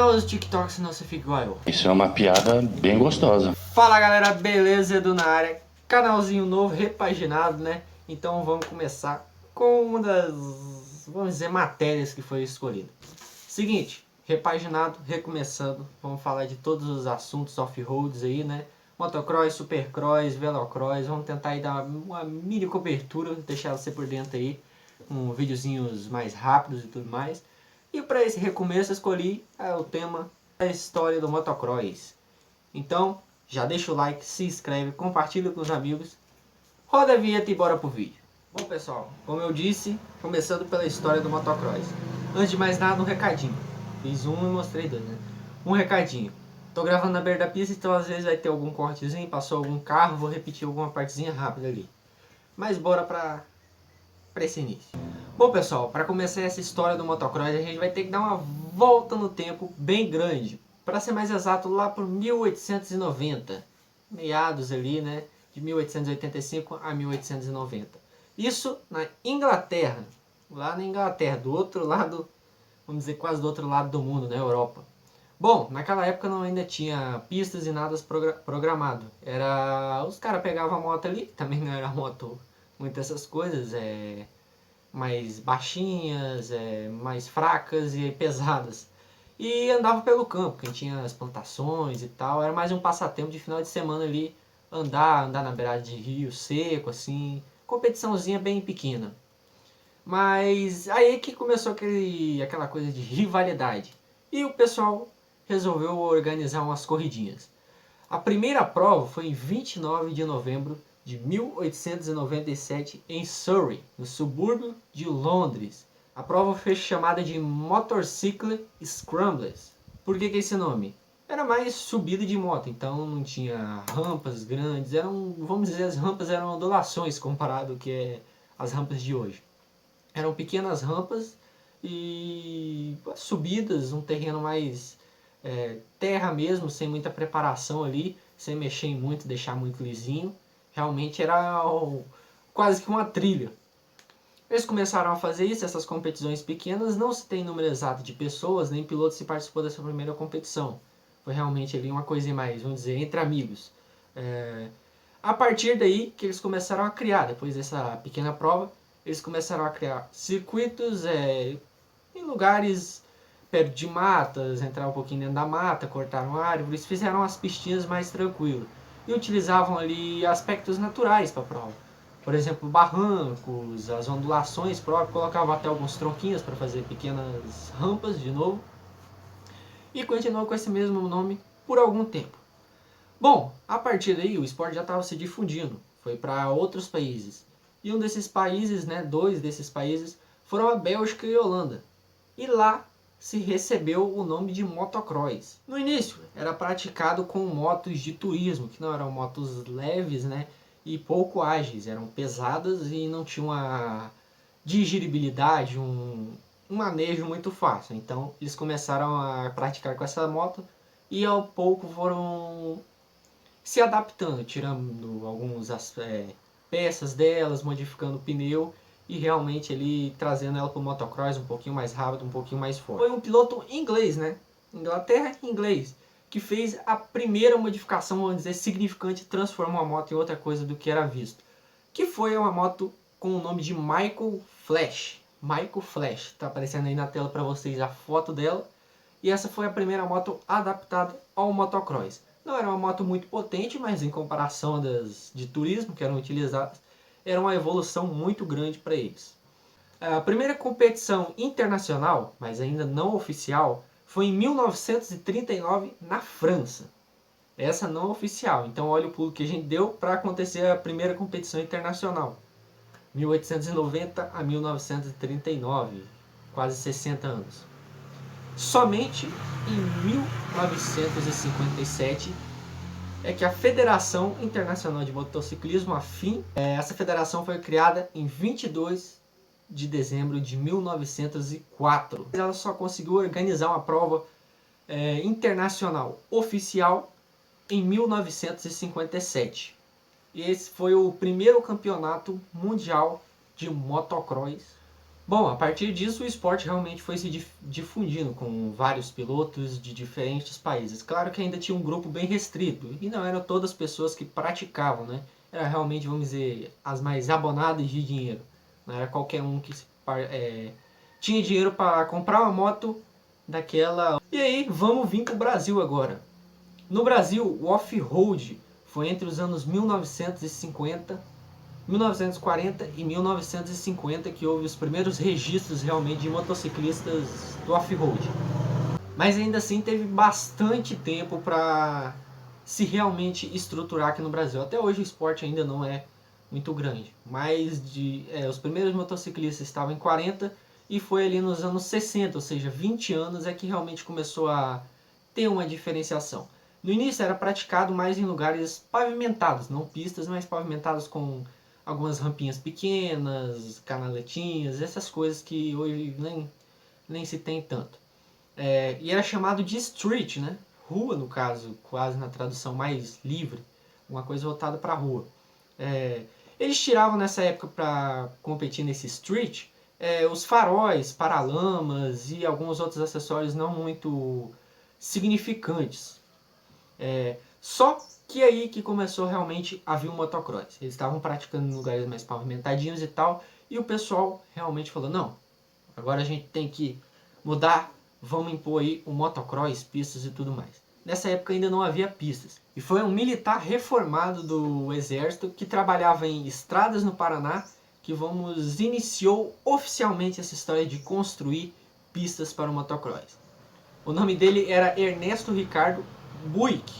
Não use TikTok, senão você fica igual eu. Isso é uma piada bem gostosa. Fala galera, beleza? Edu na área. Canalzinho novo, repaginado, né? Então vamos começar com uma das, vamos dizer, matérias que foi escolhida. Seguinte, repaginado, recomeçando. Vamos falar de todos os assuntos off-roads aí, né? Motocross, supercross, velocross. Vamos tentar aí dar uma mini cobertura, deixar você por dentro aí, com videozinhos mais rápidos e tudo mais. E para esse recomeço eu escolhi o tema da história do motocross. Então, já deixa o like, se inscreve, compartilha com os amigos. Roda a vinheta e bora pro vídeo. Bom pessoal, como eu disse, começando pela história do motocross. Antes de mais nada, um recadinho. Fiz um e mostrei dois, né? Um recadinho. Tô gravando na beira da pista, então às vezes vai ter algum cortezinho, passou algum carro, vou repetir alguma partezinha rápida ali. Mas bora pra esse início. Bom pessoal, para começar essa história do motocross, a gente vai ter que dar uma volta no tempo bem grande. Para ser mais exato, lá por 1890. Meados ali, né? De 1885 a 1890. Isso na Inglaterra. Lá na Inglaterra, do outro lado, vamos dizer quase do outro lado do mundo, na Europa. Bom, naquela época não ainda tinha pistas e nada programado. Os caras pegavam a moto ali, também não era moto, muitas essas coisas, mais baixinhas, mais fracas e pesadas. E andava pelo campo, quem tinha as plantações e tal, era mais um passatempo de final de semana ali, andar na beirada de rio seco, assim, competiçãozinha bem pequena. Mas aí que começou aquela coisa de rivalidade. E o pessoal resolveu organizar umas corridinhas. A primeira prova foi em 29 de novembro de 1897 em Surrey, no subúrbio de Londres. A prova foi chamada de Motorcycle Scrambles. Por que esse nome? Era mais subida de moto, então não tinha rampas grandes, vamos dizer, as rampas eram ondulações comparado ao que é as rampas de hoje. Eram pequenas rampas e subidas, um terreno mais terra mesmo, sem muita preparação ali, sem mexer em muito, deixar muito lisinho. Realmente era quase que uma trilha. Eles começaram a fazer isso, essas competições pequenas, não se tem número exato de pessoas, nem pilotos que participou dessa primeira competição. Foi realmente ali uma coisa mais, vamos dizer, entre amigos. A partir daí que eles começaram a criar, depois dessa pequena prova, eles começaram a criar circuitos em lugares perto de matas, entrar um pouquinho dentro da mata, cortaram árvores, fizeram as pistinhas mais tranquilo. E utilizavam ali aspectos naturais para a prova. Por exemplo, barrancos, as ondulações próprias, colocavam até alguns tronquinhos para fazer pequenas rampas de novo. E continuou com esse mesmo nome por algum tempo. Bom, a partir daí o esporte já estava se difundindo, foi para outros países. E um desses países, dois desses países, foram a Bélgica e a Holanda. E lá se recebeu o nome de motocross. No início era praticado com motos de turismo, que não eram motos leves, e pouco ágeis, eram pesadas e não tinham uma digeribilidade, um manejo muito fácil. Então eles começaram a praticar com essa moto e ao pouco foram se adaptando, tirando algumas peças delas, modificando o pneu e realmente ele trazendo ela para o motocross um pouquinho mais rápido, um pouquinho mais forte. Foi um piloto inglês, Inglaterra inglês, que fez a primeira modificação, vamos dizer, significante, transformou a moto em outra coisa do que era visto. Que foi uma moto com o nome de Michael Flash. Michael Flash, está aparecendo aí na tela para vocês a foto dela. E essa foi a primeira moto adaptada ao motocross. Não era uma moto muito potente, mas em comparação das de turismo que eram utilizadas, era uma evolução muito grande para eles. A primeira competição internacional, mas ainda não oficial, foi em 1939 na França. Essa não oficial, então olha o pulo que a gente deu para acontecer a primeira competição internacional. 1890 a 1939, quase 60 anos. Somente em 1957 é que a Federação Internacional de Motociclismo, a FIM, essa federação foi criada em 22 de dezembro de 1904. Ela só conseguiu organizar uma prova internacional oficial em 1957. E esse foi o primeiro campeonato mundial de motocross Bom, a partir disso o esporte realmente foi se difundindo com vários pilotos de diferentes países. Claro que ainda tinha um grupo bem restrito e não eram todas as pessoas que praticavam, né? Era realmente, vamos dizer, as mais abonadas de dinheiro. Não era qualquer um que tinha dinheiro para comprar uma moto daquela. E aí, vamos vir para o Brasil agora. No Brasil, o off-road foi entre os anos 1950, 1940 e 1950 que houve os primeiros registros realmente de motociclistas do off-road. Mas ainda assim teve bastante tempo para se realmente estruturar aqui no Brasil. Até hoje o esporte ainda não é muito grande. Mas os primeiros motociclistas estavam em 40 e foi ali nos anos 60, ou seja, 20 anos é que realmente começou a ter uma diferenciação. No início era praticado mais em lugares pavimentados, não pistas, mas pavimentados com algumas rampinhas pequenas, canaletinhas, essas coisas que hoje nem se tem tanto. E era chamado de street, né? Rua, no caso, quase na tradução mais livre, uma coisa voltada para a rua. Eles tiravam nessa época para competir nesse street os faróis, paralamas e alguns outros acessórios não muito significantes. Só que aí que começou realmente a vir o motocross. Eles estavam praticando em lugares mais pavimentadinhos e tal, e o pessoal realmente falou, não, agora a gente tem que mudar, vamos impor aí o motocross, pistas e tudo mais. Nessa época ainda não havia pistas. E foi um militar reformado do exército que trabalhava em estradas no Paraná que iniciou oficialmente essa história de construir pistas para o motocross. O nome dele era Ernesto Ricardo Buick,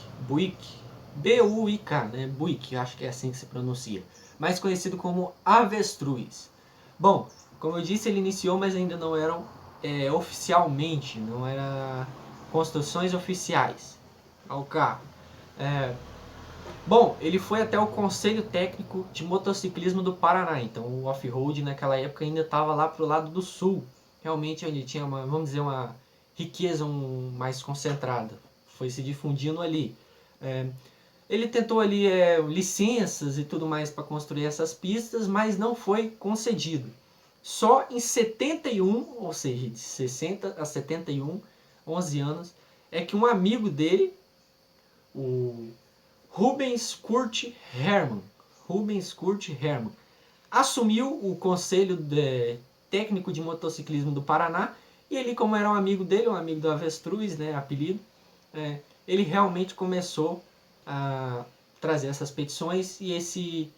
B-U-I-K, né? Buick, acho que é assim que se pronuncia. Mais conhecido como Avestruz. Bom, como eu disse, ele iniciou, mas ainda não eram oficialmente, não eram construções oficiais ao carro. Bom, ele foi até o Conselho Técnico de Motociclismo do Paraná, então o off-road naquela época ainda estava lá pro lado do sul, realmente onde tinha vamos dizer, uma riqueza mais concentrada, foi se difundindo ali. Ele tentou ali licenças e tudo mais para construir essas pistas, mas não foi concedido. Só em 71, ou seja, de 60 a 71, 11 anos, é que um amigo dele, o Rubens Kurt Hermann, assumiu o Conselho Técnico de Motociclismo do Paraná, e ele, como era um amigo dele, um amigo do Avestruz, né, apelido, ele realmente começou a trazer essas petições, e esse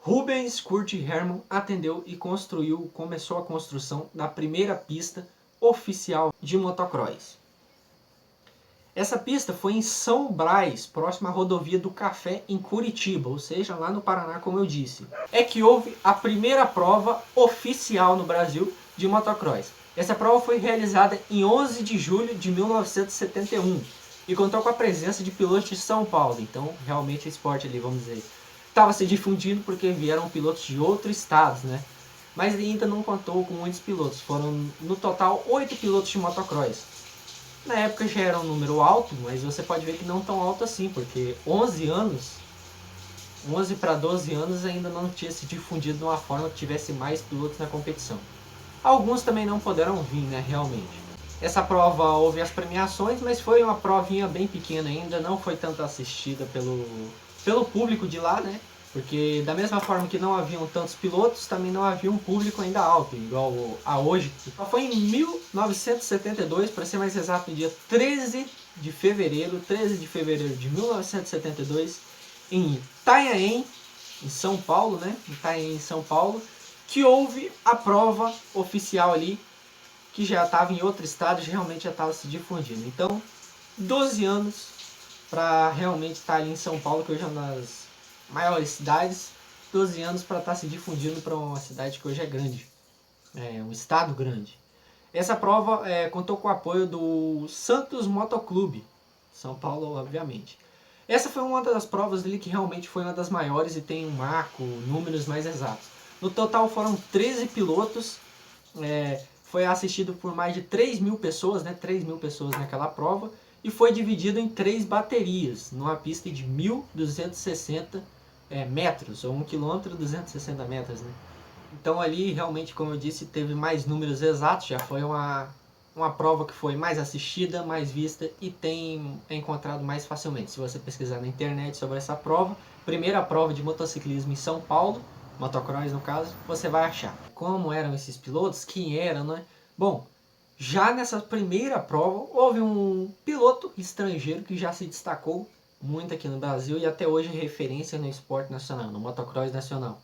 Rubens Kurt Hermann atendeu e começou a construção da primeira pista oficial de motocross. Essa pista foi em São Brás, próxima à rodovia do Café, em Curitiba, ou seja, lá no Paraná, como eu disse. É que houve a primeira prova oficial no Brasil de motocross. Essa prova foi realizada em 11 de julho de 1971 e contou com a presença de pilotos de São Paulo. Então, realmente o esporte ali, vamos dizer, estava se difundindo porque vieram pilotos de outros estados, né? Mas ainda não contou com muitos pilotos. Foram, no total, 8 pilotos de motocross. Na época já era um número alto, mas você pode ver que não tão alto assim, porque 11 para 12 anos ainda não tinha se difundido de uma forma que tivesse mais pilotos na competição. Alguns também não puderam vir, né, realmente. Essa prova houve as premiações, mas foi uma provinha bem pequena ainda, não foi tanto assistida pelo público de lá, né? Porque da mesma forma que não haviam tantos pilotos, também não havia um público ainda alto, igual a hoje. Só foi em 1972, para ser mais exato, no dia 13 de fevereiro de 1972, em Itanhaém, em São Paulo, né? Itanhaém, em São Paulo, que houve a prova oficial ali, que já estava em outro estado, realmente já estava se difundindo. Então, 12 anos para realmente estar ali em São Paulo, que hoje é uma das maiores cidades, 12 anos para estar se difundindo para uma cidade que hoje é grande, um estado grande. Essa prova contou com o apoio do Santos Motoclube, São Paulo, obviamente. Essa foi uma das provas dele que realmente foi uma das maiores e tem um marco, números mais exatos. No total foram 13 pilotos, foi assistido por mais de 3 mil pessoas, né? 3 mil pessoas naquela prova, e foi dividido em 3 baterias, numa pista de 1.260 metros, ou 1 km 260 metros, né? Então ali realmente, como eu disse, teve mais números exatos, já foi uma prova que foi mais assistida, mais vista e é encontrado mais facilmente. Se você pesquisar na internet sobre essa prova, primeira prova de motociclismo em São Paulo, motocross no caso, você vai achar. Como eram esses pilotos, quem eram, né? Bom, já nessa primeira prova, houve um piloto estrangeiro que já se destacou muito aqui no Brasil e até hoje é referência no esporte nacional, no motocross nacional.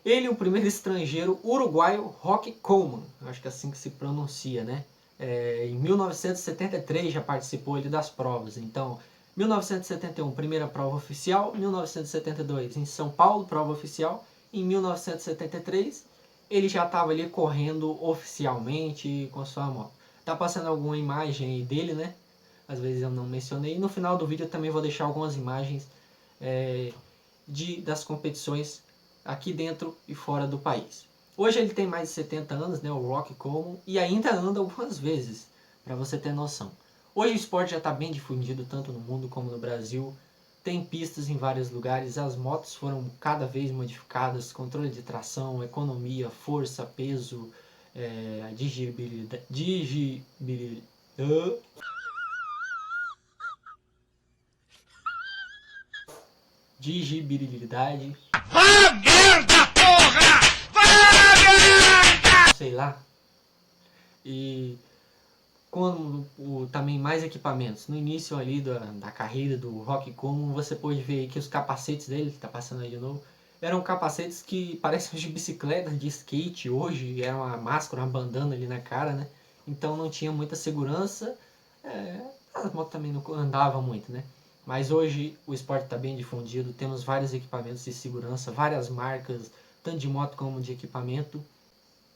Ele, o primeiro estrangeiro uruguaio, Rocky Coleman, acho que é assim que se pronuncia, né? Em 1973 já participou ele das provas. Então, 1971, primeira prova oficial. 1972, em São Paulo, prova oficial. Em 1973, ele já estava ali correndo oficialmente com sua moto. Tá passando alguma imagem aí dele, né? Às vezes eu não mencionei. E no final do vídeo eu também vou deixar algumas imagens das competições aqui dentro e fora do país. Hoje ele tem mais de 70 anos, né, o Rocky Coleman, e ainda anda algumas vezes, para você ter noção. Hoje o esporte já está bem difundido, tanto no mundo como no Brasil. Tem pistas em vários lugares, as motos foram cada vez modificadas, controle de tração, economia, força, peso, digibilidade, sei lá, e também mais equipamentos. No início ali da carreira do Rocky Coleman, você pode ver aí que os capacetes dele, que tá passando aí de novo, eram capacetes que parecem de bicicleta, de skate hoje, era uma máscara, uma bandana ali na cara, né? Então não tinha muita segurança, as motos também não andavam muito, né? Mas hoje o esporte está bem difundido, temos vários equipamentos de segurança, várias marcas, tanto de moto como de equipamento.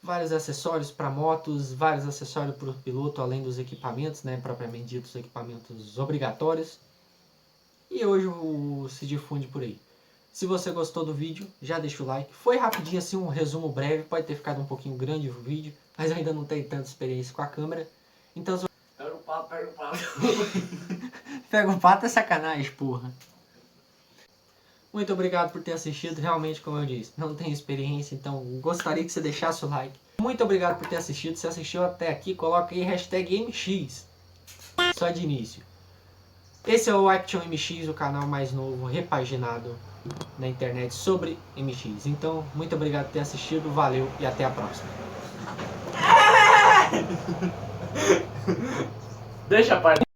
Vários acessórios para motos, vários acessórios para o piloto, além dos equipamentos, né, propriamente ditos, equipamentos obrigatórios. E hoje se difunde por aí. Se você gostou do vídeo, já deixa o like. Foi rapidinho assim, um resumo breve, pode ter ficado um pouquinho grande o vídeo, mas eu ainda não tenho tanta experiência com a câmera. Então, Pega o pato, pega o pato. pega um pato é sacanagem, porra. Muito obrigado por ter assistido, realmente, como eu disse, não tenho experiência, então gostaria que você deixasse o like. Muito obrigado por ter assistido, se assistiu até aqui, coloca aí #MX, só de início. Esse é o Action MX, o canal mais novo, repaginado na internet sobre MX. Então, muito obrigado por ter assistido, valeu e até a próxima. Deixa a parte.